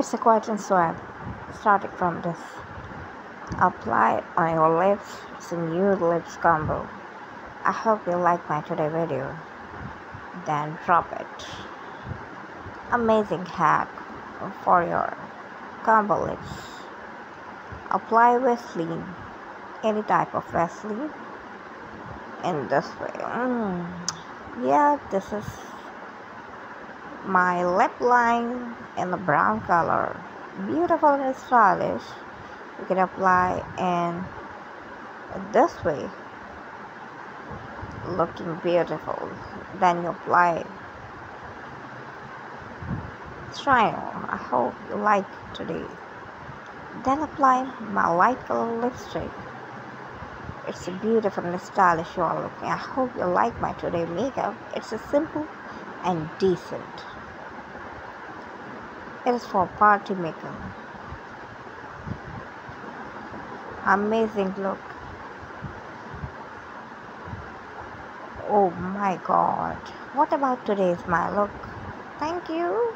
It's a quiet and swag. Starting from this. Apply on your lips. It's a new lips combo. I hope you like my today video. Then drop it. Amazing hack for your combo lips. Apply Vaseline. Any type of Vaseline. In this way. Yeah, this is my lip line in the brown color. Beautiful and stylish. You can apply in this way, looking beautiful. Then you apply shine on. I hope you like today. Then apply my light color lipstick. It's a beautiful and stylish you are looking. I hope you like my today makeup. It's a simple and decent. It is for party makeup. Amazing look. Oh my god. What about today's my look? Thank you.